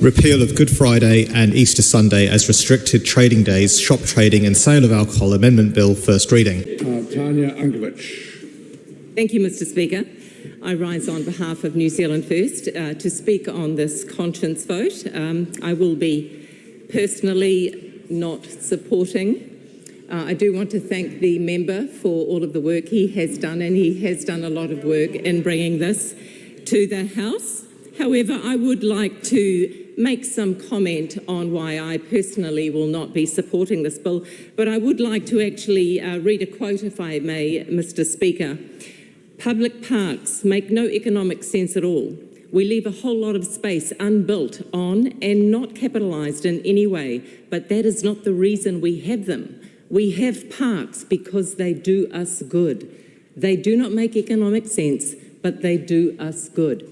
repeal of Good Friday and Easter Sunday as restricted trading days, shop trading and sale of alcohol amendment bill, first reading. TANYA UNKOVICH. Thank you, Mr. Speaker. I rise on behalf of New Zealand First to speak on this conscience vote. I will be personally not supporting. I do want to thank the member for all of the work he has done, and he has done a lot of work in bringing this to the House. However, I would like to make some comment on why I personally will not be supporting this bill, but I would like to actually read a quote, if I may, Mr. Speaker. Public parks make no economic sense at all. We leave a whole lot of space unbuilt on and not capitalised in any way, but that is not the reason we have them. We have parks because they do us good. They do not make economic sense, but they do us good.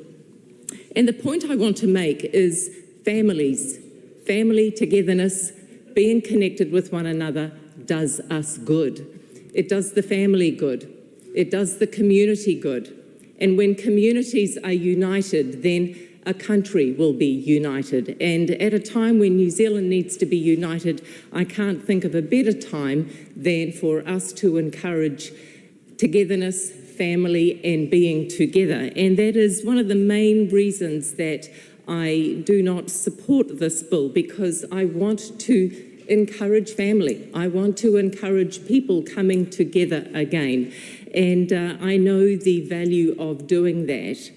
And the point I want to make is families, family togetherness, being connected with one another does us good. It does the family good. It does the community good. And when communities are united, then a country will be united. And at a time when New Zealand needs to be united, I can't think of a better time than for us to encourage togetherness, family and being together. And that is one of the main reasons that I do not support this bill, because I want to encourage family. I want to encourage people coming together again. And I know the value of doing that.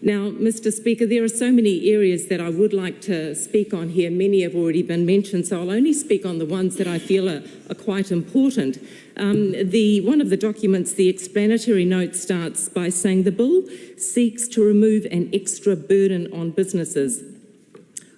Now, Mr. Speaker, there are so many areas that I would like to speak on here. Many have already been mentioned, so I'll only speak on the ones that I feel are quite important. One of the documents, the explanatory note, starts by saying the bill seeks to remove an extra burden on businesses.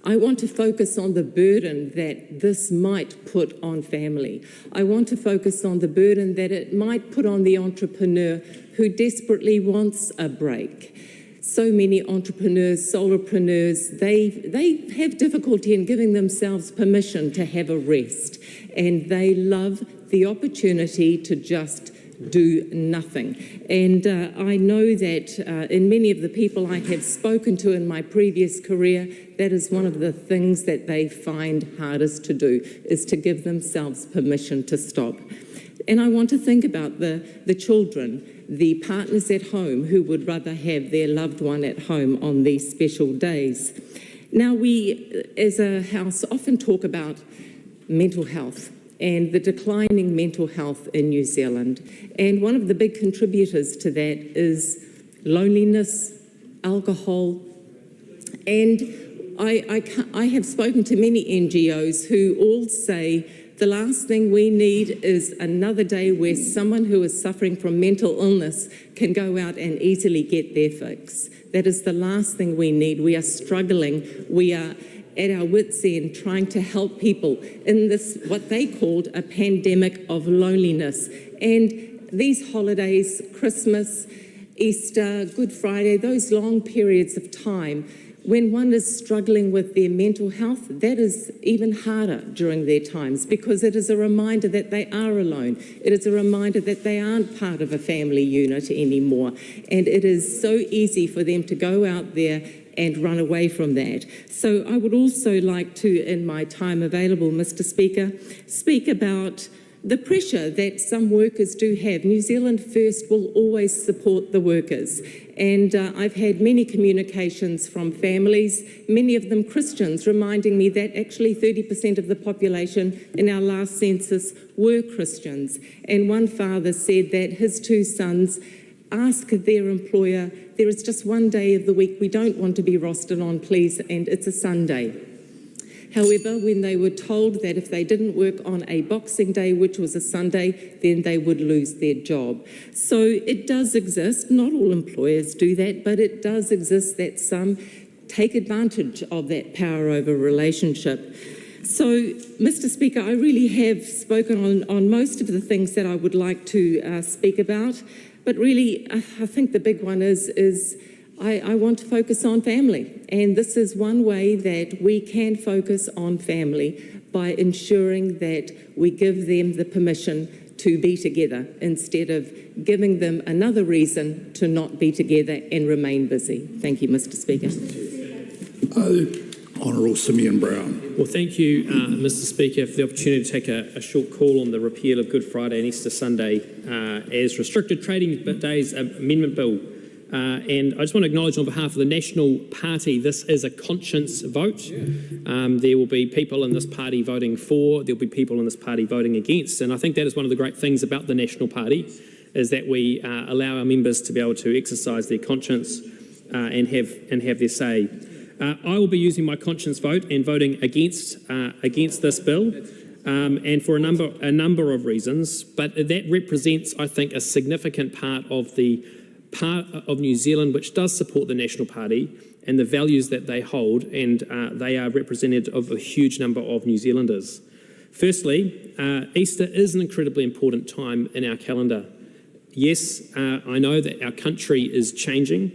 I want to focus on the burden that this might put on family. I want to focus on the burden that it might put on the entrepreneur who desperately wants a break. So many entrepreneurs, solopreneurs, they have difficulty in giving themselves permission to have a rest, and they love the opportunity to just do nothing. And I know that in many of the people I have spoken to in my previous career, that is one of the things that they find hardest to do, is to give themselves permission to stop. And I want to think about the children, the partners at home who would rather have their loved one at home on these special days. Now, we as a House often talk about mental health and the declining mental health in New Zealand. And one of the big contributors to that is loneliness, alcohol. And I have spoken to many NGOs who all say the last thing we need is another day where someone who is suffering from mental illness can go out and easily get their fix. That is the last thing we need. We are struggling. We are at our wits' end trying to help people in this, what they called a pandemic of loneliness. And these holidays, Christmas, Easter, Good Friday, those long periods of time, when one is struggling with their mental health, that is even harder during their times, because it is a reminder that they are alone. It is a reminder that they aren't part of a family unit anymore. And it is so easy for them to go out there and run away from that. So I would also like to, in my time available, Mr. Speaker, speak about the pressure that some workers do have. New Zealand First will always support the workers. And I've had many communications from families, many of them Christians, reminding me that actually 30% of the population in our last census were Christians. And one father said that his two sons ask their employer, there is just one day of the week we don't want to be rostered on, please, and it's a Sunday. However, when they were told that if they didn't work on a Boxing Day, which was a Sunday, then they would lose their job. So it does exist, not all employers do that, but it does exist that some take advantage of that power over relationship. So, Mr. Speaker, I really have spoken on most of the things that I would like to speak about, but really I think the big one is I want to focus on family, and this is one way that we can focus on family by ensuring that we give them the permission to be together instead of giving them another reason to not be together and remain busy. Thank you, Mr. Speaker. Honourable Simeon Brown. Well, thank you, Mr Speaker, for the opportunity to take a short call on the repeal of Good Friday and Easter Sunday as restricted trading days amendment bill. And I just want to acknowledge on behalf of the National Party, this is a conscience vote. There will be people in this party voting for, there will be people in this party voting against. And I think that is one of the great things about the National Party, is that we allow our members to be able to exercise their conscience and have their say. I will be using my conscience vote and voting against this bill, and for a number of reasons. But that represents, I think, a significant part of New Zealand which does support the National Party and the values that they hold, and they are representative of a huge number of New Zealanders. Firstly, Easter is an incredibly important time in our calendar. Yes, I know that our country is changing,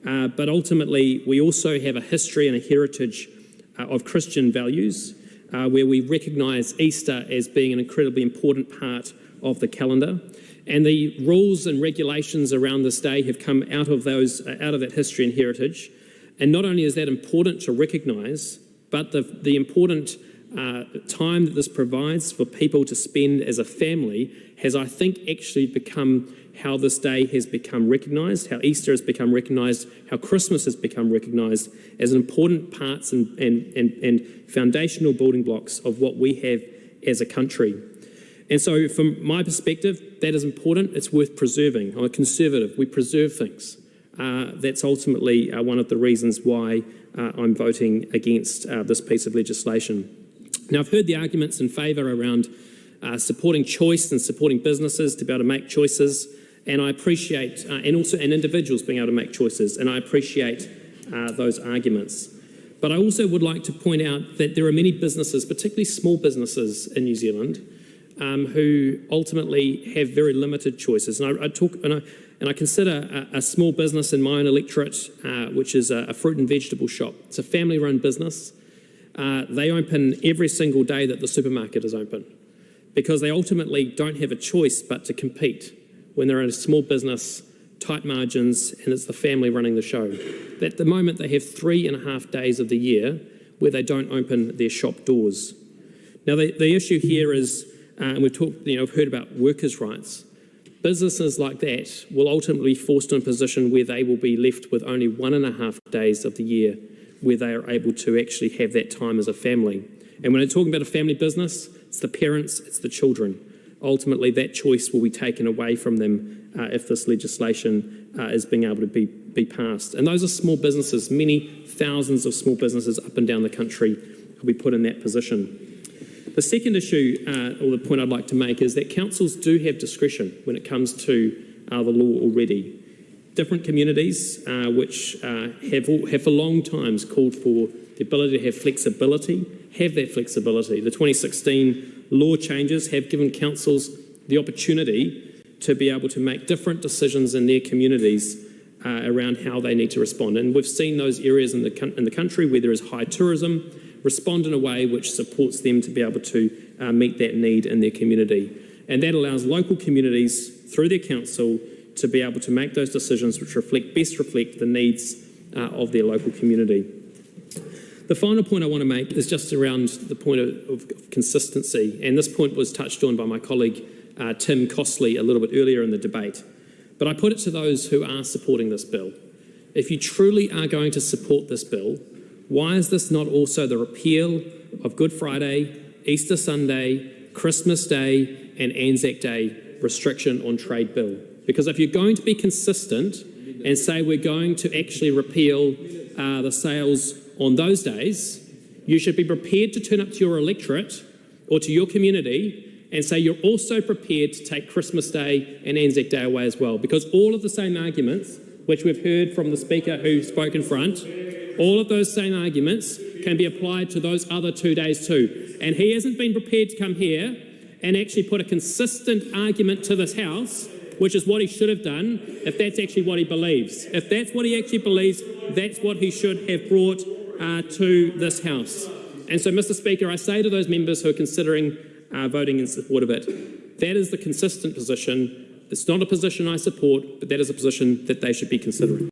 but ultimately we also have a history and a heritage of Christian values where we recognise Easter as being an incredibly important part of the calendar. And the rules and regulations around this day have come out of that history and heritage. And not only is that important to recognise, but the important time that this provides for people to spend as a family has, I think, actually become how this day has become recognised, how Easter has become recognised, how Christmas has become recognised as important parts and foundational building blocks of what we have as a country. And so from my perspective, that is important. It's worth preserving. I'm a conservative. We preserve things. That's ultimately one of the reasons why I'm voting against this piece of legislation. Now, I've heard the arguments in favour around supporting choice and supporting businesses to be able to make choices, and I appreciate, and individuals being able to make choices, and I appreciate those arguments. But I also would like to point out that there are many businesses, particularly small businesses in New Zealand, who ultimately have very limited choices. And I consider a small business in my own electorate, which is a fruit and vegetable shop. It's a family-run business. They open every single day that the supermarket is open, because they ultimately don't have a choice but to compete when they're in a small business, tight margins, and it's the family running the show. At the moment, they have 3.5 days of the year where they don't open their shop doors. Now, the issue here is, and we've heard about workers' rights. Businesses like that will ultimately be forced in a position where they will be left with only 1.5 days of the year where they are able to actually have that time as a family. And when I'm talking about a family business, it's the parents, it's the children. Ultimately, that choice will be taken away from them if this legislation is being able to be passed. And those are small businesses. Many thousands of small businesses up and down the country will be put in that position. The second issue, or the point I'd like to make, is that councils do have discretion when it comes to the law already. Different communities, which have for long times called for the ability to have flexibility, have that flexibility. The 2016 law changes have given councils the opportunity to be able to make different decisions in their communities around how they need to respond. And we've seen those areas in the country where there is high tourism respond in a way which supports them to be able to meet that need in their community. And that allows local communities, through their council, to be able to make those decisions which best reflect the needs of their local community. The final point I want to make is just around the point of consistency, and this point was touched on by my colleague Tim Costley a little bit earlier in the debate. But I put it to those who are supporting this bill. If you truly are going to support this bill, why is this not also the repeal of Good Friday, Easter Sunday, Christmas Day and Anzac Day restriction on trade bill? Because if you're going to be consistent and say we're going to actually repeal the sales on those days, you should be prepared to turn up to your electorate or to your community and say you're also prepared to take Christmas Day and Anzac Day away as well. Because all of the same arguments, which we've heard from the speaker who spoke in front, all of those same arguments can be applied to those other 2 days too. And he hasn't been prepared to come here and actually put a consistent argument to this House, which is what he should have done if that's actually what he believes. If that's what he actually believes, that's what he should have brought to this House. And so, Mr Speaker, I say to those members who are considering voting in support of it, that is the consistent position. It's not a position I support, but that is a position that they should be considering.